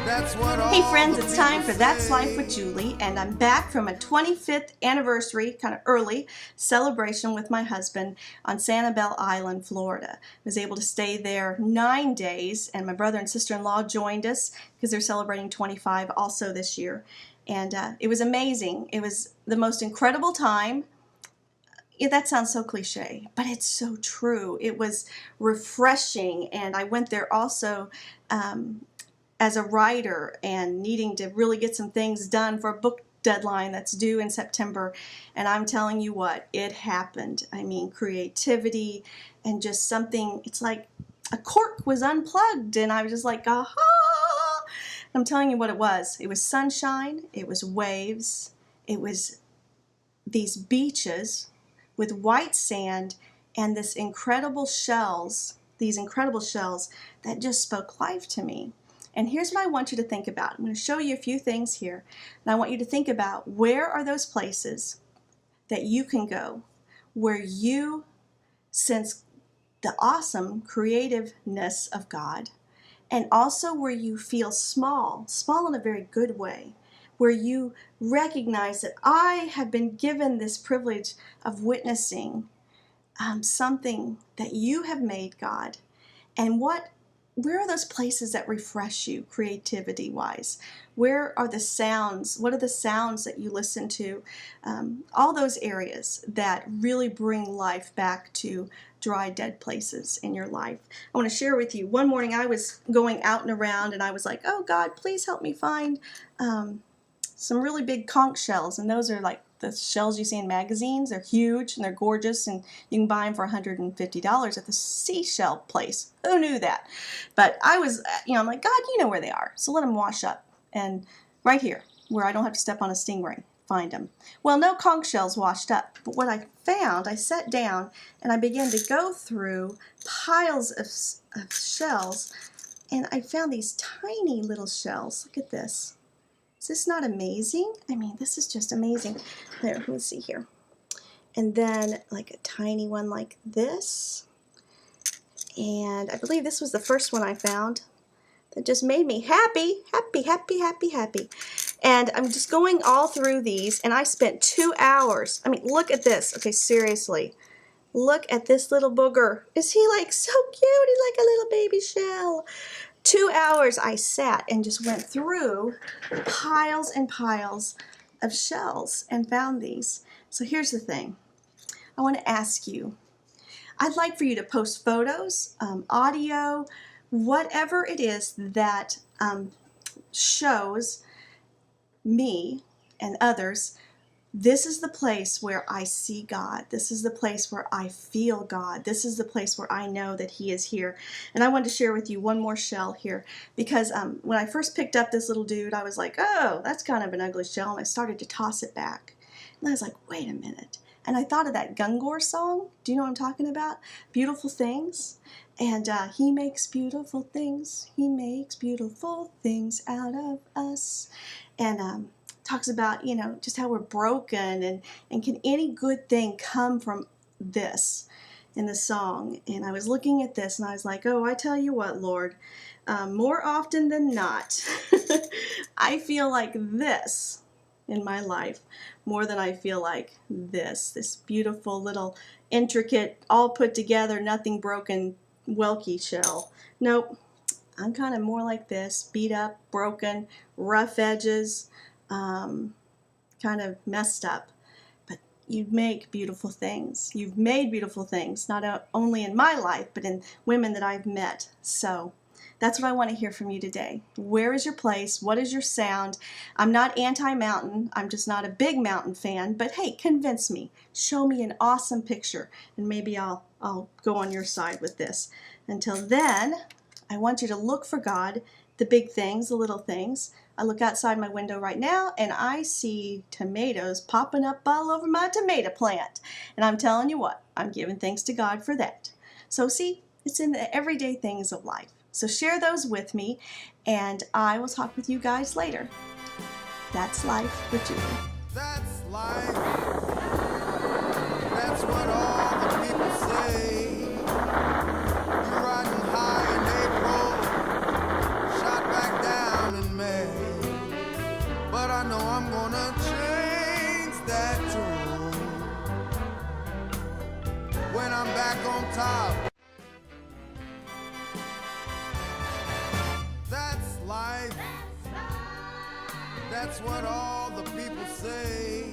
Hey friends, it's time for That's Life with Julie, and I'm back from a 25th anniversary, kind of early, celebration with my husband on Sanibel Island, Florida. I was able to stay there 9 days, and my brother and sister-in-law joined us because they're celebrating 25 also this year. And it was amazing. It was the most incredible time. Yeah, that sounds so cliche, but it's so true. It was refreshing, and I went there also as a writer and needing to really get some things done for a book deadline that's due in September. And I'm telling you what, it happened. I mean, creativity and just something, it's like a cork was unplugged and I was just like, aha! I'm telling you what it was. It was sunshine, it was waves, it was these beaches with white sand and this incredible shells, these incredible shells that just spoke life to me. And here's what I want you to think about. I'm going to show you a few things here. And I want you to think about, where are those places that you can go where you sense the awesome creativeness of God, and also where you feel small in a very good way, where you recognize that I have been given this privilege of witnessing something that you have made, God, and where are those places that refresh you creativity-wise? Where are the sounds? What are the sounds that you listen to? All those areas that really bring life back to dry, dead places in your life. I want to share with you. One morning I was going out and around and I was like, oh God, please help me find some really big conch shells. And those are like the shells you see in magazines. They're huge and they're gorgeous, and you can buy them for $150 at the seashell place. Who knew that? But I was, I'm like, God, you know where they are. So let them wash up. And right here, where I don't have to step on a stingray, find them. Well, no conch shells washed up. But what I found, I sat down and I began to go through piles of shells, and I found these tiny little shells. Look at this. Is this not amazing? I mean, this is just amazing. There, let's see here. And then like a tiny one like this. And I believe this was the first one I found that just made me happy. And I'm just going all through these, and I spent 2 hours. I mean, look at this. Okay, seriously. Look at this little booger. Is he like so cute? He's like a little baby shell. 2 hours I sat and just went through piles and piles of shells and found these. So here's the thing. I want to ask you, I'd like for you to post photos, audio, whatever it is that shows me and others, this is the place where I see God. This is the place where I feel God. This is the place where I know that He is here. And I wanted to share with you one more shell here, because when I first picked up this little dude, I was like, oh, that's kind of an ugly shell. And I started to toss it back. And I was like, wait a minute. And I thought of that Gungor song. Do you know what I'm talking about? Beautiful Things. And He makes beautiful things. He makes beautiful things out of us. And talks about, just how we're broken, and can any good thing come from this in the song. And I was looking at this and I was like, oh, I tell you what, Lord, more often than not, I feel like this in my life more than I feel like this beautiful little intricate, all put together, nothing broken, Welkie shell. Nope, I'm kind of more like this, beat up, broken, rough edges, kind of messed up. But you make beautiful things. You've made beautiful things, not only in my life, but in women that I've met. So that's what I want to hear from you today. Where is your place? What is your sound? I'm not anti-mountain. I'm just not a big mountain fan. But hey, convince me. Show me an awesome picture, and maybe I'll go on your side with this. Until then, I want you to look for God, the big things, the little things. I look outside my window right now and I see tomatoes popping up all over my tomato plant. And I'm telling you what, I'm giving thanks to God for that. So see, it's in the everyday things of life. So share those with me, and I will talk with you guys later. That's life with Julie. That's life. That's what all the people say. You're riding high in April, shot back down in May. I'm back on top. That's life. That's what all the people say.